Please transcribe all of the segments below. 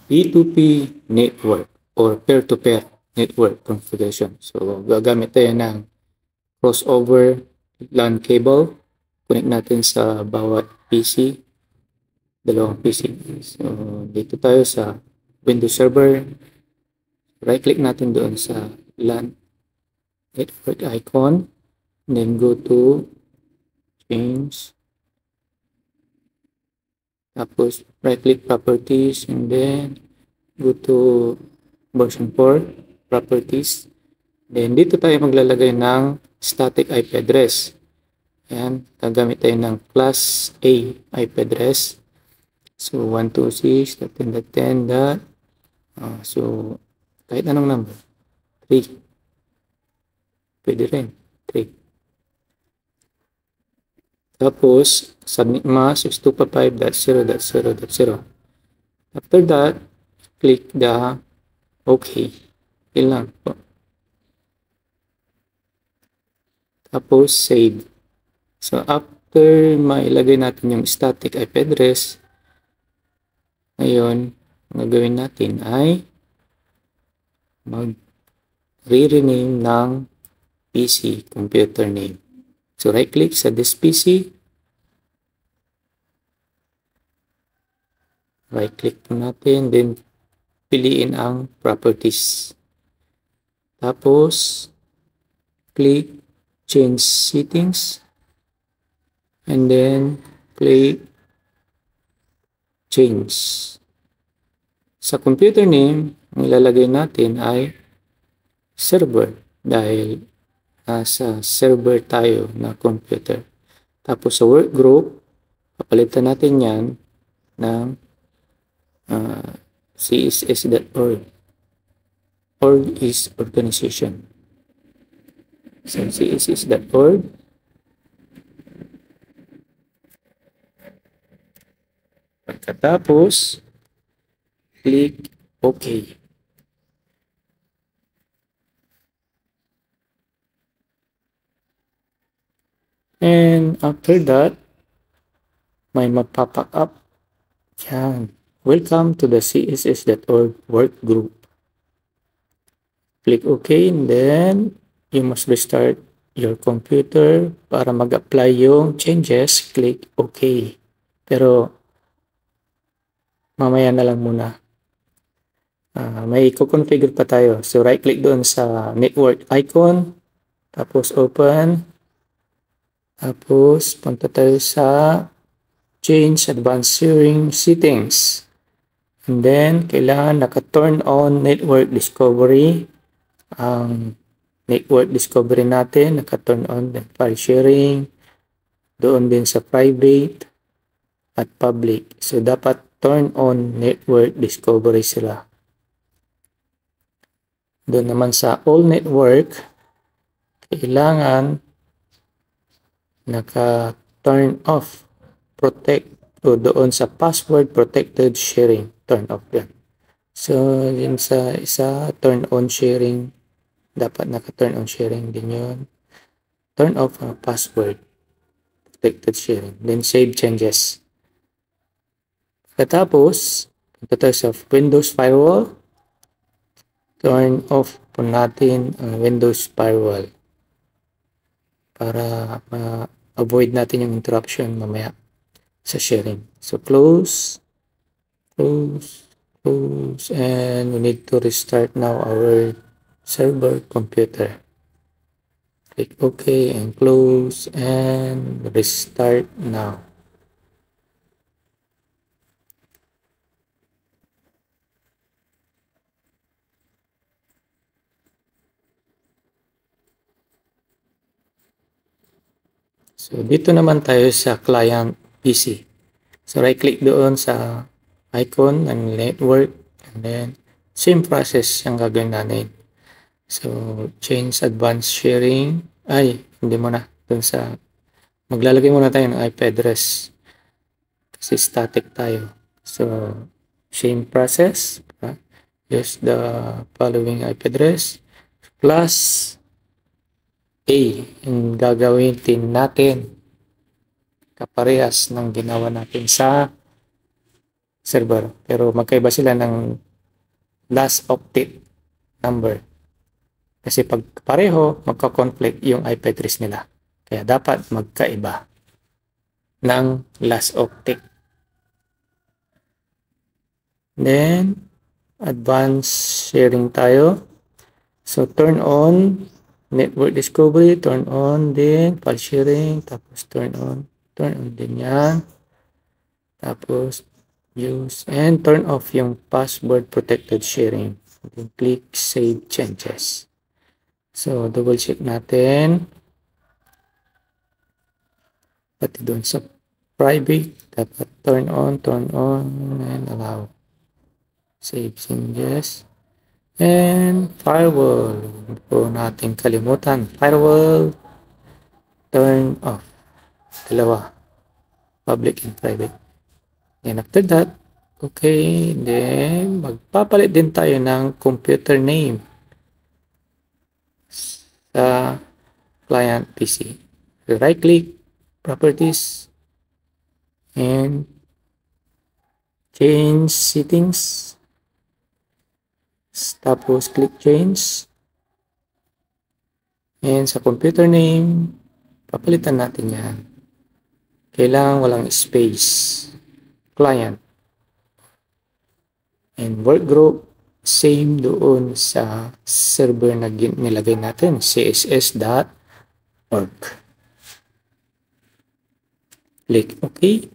P2P network or peer-to-peer network configuration. So, gagamit tayo ng crossover LAN cable. Connect natin sa bawat PC, dalawang PC. So, dito tayo sa Windows Server. Right-click natin doon sa LAN network icon. And then go to Change. Tapos, right-click Properties. And then, go to version 4, Properties. Then, dito tayo maglalagay ng static IP address. Ayan, gagamit tayo ng class A IP address. So, 126.10.10. So, kahit anong number. 3. Pwede rin. 3. Tapos, submit mask is 255.0.0.0. After that, click the OK. Yun lang po. Tapos, save. So, after mailagay natin yung static IP address, ngayon, ang gagawin natin ay mag-rename ng PC computer name. So, right-click sa this PC. Right-click natin, then piliin ang properties. Tapos, click change settings. And then, click change. Sa computer name, ang ilalagay natin ay server dahil nasa server tayo na computer. Tapos sa work group, papalitan natin yan ng css.org. Org is organization. So css.org. Pagkatapos, click OK. And after that, may magpapa up. Yan. Welcome to the css.org work group. Click OK and then you must restart your computer para mag-apply yung changes. Click OK. Pero mamaya na lang muna. May i-configure pa tayo. So right-click doon sa network icon. Tapos open. Tapos punta tayo sa change advanced sharing settings. And then kailangan naka-turn on network discovery. Ang network discovery natin naka-turn on then file sharing. Doon din sa private at public. So dapat turn on network discovery sila. Doon naman sa all network, kailangan naka-turn off, protect, o doon sa password protected sharing, turn off yan. So, yun sa isa, turn on sharing, dapat naka-turn on sharing din yun. Turn off password protected sharing, then save changes. Katapos, punta tayo sa Windows Firewall. Turn off po natin ang Windows Firewall para ma-avoid natin yung interruption mamaya sa sharing. So close, close, close, and we need to restart now our server computer. Click OK and close and restart now. So, dito naman tayo sa client PC. So, right-click doon sa icon ng network and then same process yung gagawin natin. So, change advanced sharing. Ay, hindi mo na. Doon sa, maglalagay muna tayo ng IP address. Kasi static tayo. So, same process. Use the following IP address. Plus A, yung gagawin natin kaparehas ng ginawa natin sa server. Pero magkaiba sila ng last octet number. Kasi pag pareho, magka-conflict yung IP address nila. Kaya dapat magkaiba ng last octet. Then, advanced sharing tayo. So, turn on network discovery, turn on din file sharing, tapos turn on din yan. Tapos, use and turn off yung password protected sharing. Then, click save changes. So, double check natin. Pati doon sa private, dapat turn on, and allow. Save changes. And firewall. Hindi po natin kalimutan. Firewall, turn off. Dalawa. Public and private. And after that, okay, then magpapalit din tayo ng computer name sa client PC. So, right click, properties, and change settings. Tapos click change. And sa computer name, papalitan natin yan. Kailangan walang space. Client. And work group, same doon sa server na nilagay natin, css.org. Click OK.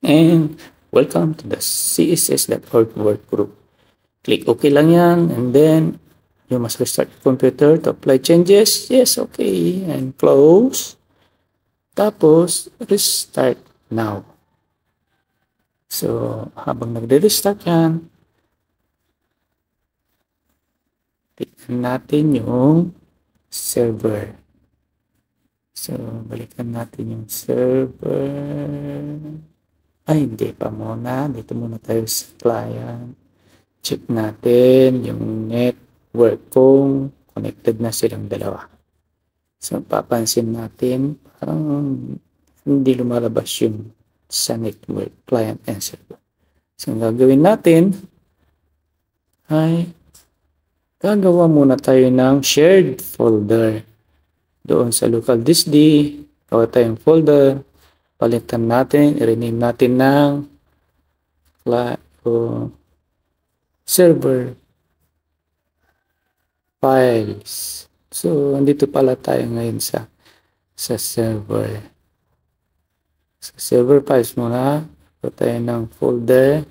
And welcome to the css.org work group. Click OK lang yan, and then you must restart the computer to apply changes. Yes, okay. And close. Tapos, restart now. So, habang nagre-restart yan, tignan natin yung server. So, balikan natin yung server. Ay, hindi pa muna. Dito muna tayo sa client. Check natin yung network kung connected na silang dalawa. So, papansin natin parang hindi lumalabas yung sa network, client and server. So, ang gagawin natin ay gagawa muna tayo ng shared folder. Doon sa local disk D, gawa tayong folder, palitan natin, i-rename natin ng server files. So, andito pala tayo ngayon sa server. Sa server files muna, gawa tayo ng folder.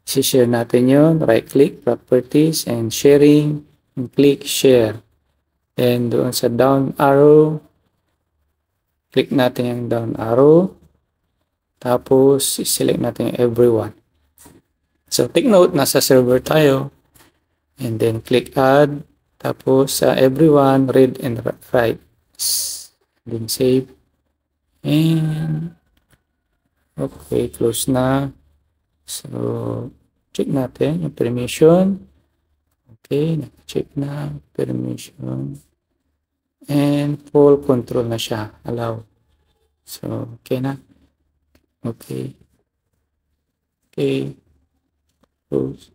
I-share natin yun. Right-click, properties, and sharing, and click share. Then, doon sa down arrow, click natin yung down arrow. Tapos, select natin yung everyone. So, take note, nasa server tayo. And then, click add. Tapos, sa everyone, read and write. Then, save. And, okay, close na. So, check natin yung permission. Okay, check na permission. And full control na siya. Allow. So, okay na. Okay. Okay. Close.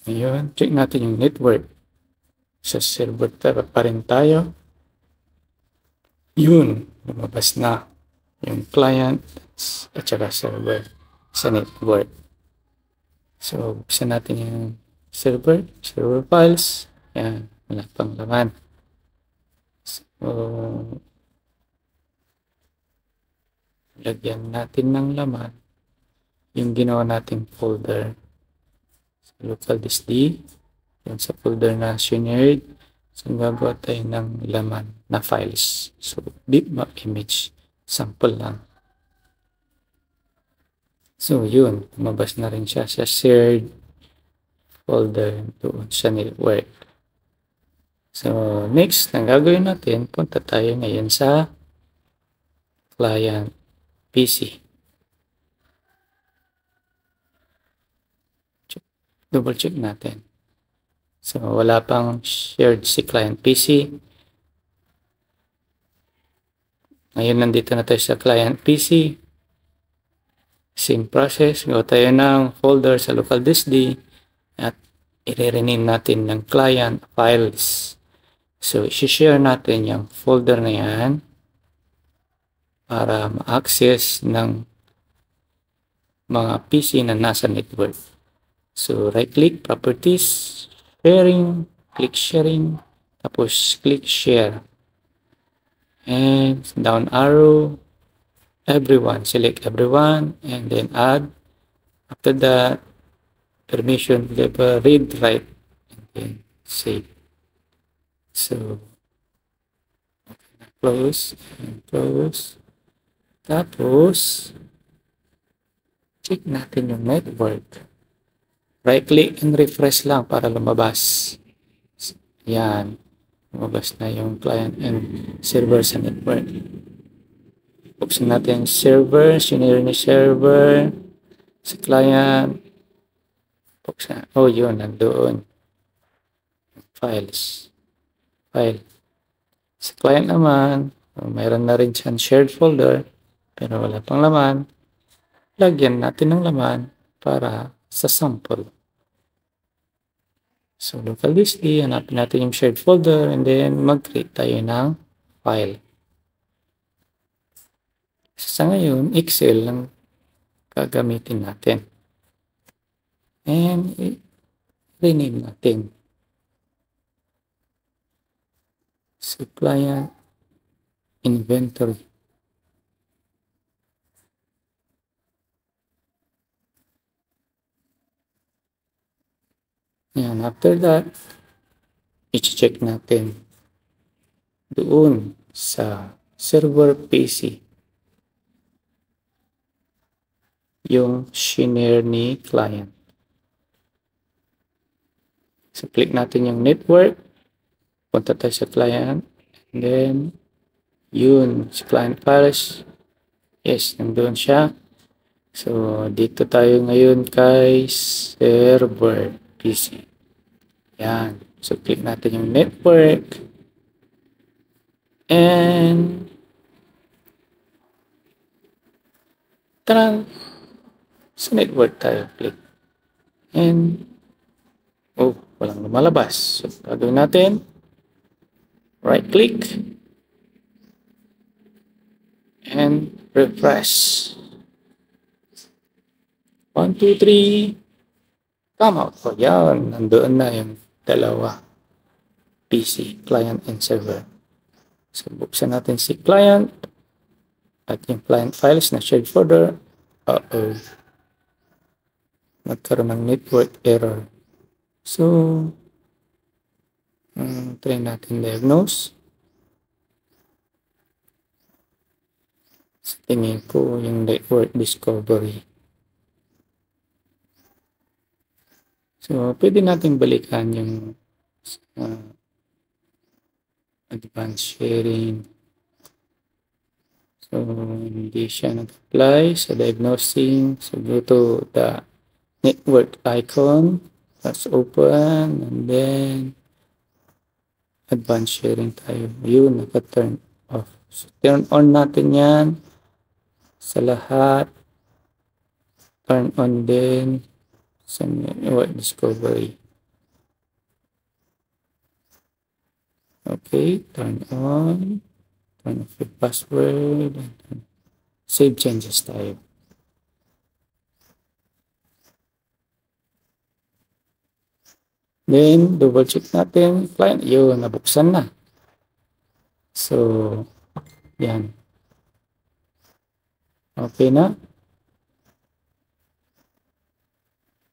Ayun. Check natin yung network. Sa server pa rin tayo. Yun. Lumabas na yung client at saka server sa network. So, buksan natin yung server files. Yan, wala pang laman. So, lagyan natin ng laman yung ginawa nating folder. So, local disk D. Yan sa folder na shared. So, gagawa tayo ng laman na files. So, bitmap image. Sample lang. So, yun. Lumabas na rin siya sa shared folder doon sa network. So, next, ang gagawin natin, punta tayo ngayon sa client PC. Double check natin. So, wala pang shared si client PC. Ngayon, nandito na tayo sa client PC. Same process. Gawa tayo ng folder sa local disk D at i-rename natin ng client files. So, i-share natin yung folder na yan para ma-access ng mga PC na nasa network. So, right-click, properties, sharing, click sharing, tapos click share. And down arrow, everyone, select everyone, and then add. After that, permission, read, write, and then save. So, close, and close. Tapos, check natin yung network. Right-click and refresh lang para lumabas. Yan. Lumabas na yung client and server sa network. Buksan natin yung server. Sinare ni server sa client. Buksan. Oh, yun. Nandoon. Files. File. Sa client naman, mayroon na rin siyang shared folder. Pero wala pang laman. Lagyan natin ng laman para sa sample. So, local disk D, hanapin natin yung shared folder and then mag-create tayo ng file. Sa ngayon, Excel lang gagamitin natin. And rename natin. So, client inventory. Yan, after that, i-check natin doon sa server PC yung shinare ni client. So, click natin yung network, punta tayo sa client, and then, yun, si client files, yes, nandun siya. So, dito tayo ngayon kay server PC. Yan. So, click natin yung network. And tarang! Sa network tayo. Click. And oh, walang lumalabas. So, gagawin natin. Right click. And refresh. 1, 2, 3. Come out. O yan, nandoon na yung dalawa. PC, client and server. So, buksan natin si client. At yung client files na shared folder. Uh-oh. Nagkaroon ng network error. So, try natin diagnose. Sa tingin ko yung network discovery. So, pwede natin balikan yung advanced sharing. So, hindi siya nag-apply sa diagnosing. So, go to the network icon. Let's open. And then, advanced sharing tayo. Yun, naka-turn off. So, turn on natin yan sa lahat. Turn on din sa network discovery. Okay, turn on. Turn off your password. And save changes tayo. Then, double check natin. Client, yun, nabuksan na. So, yan. Okay na.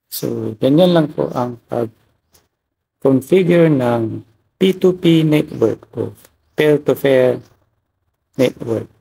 So, ganyan lang po ang pag-configure ng P2P network o peer-to-peer network.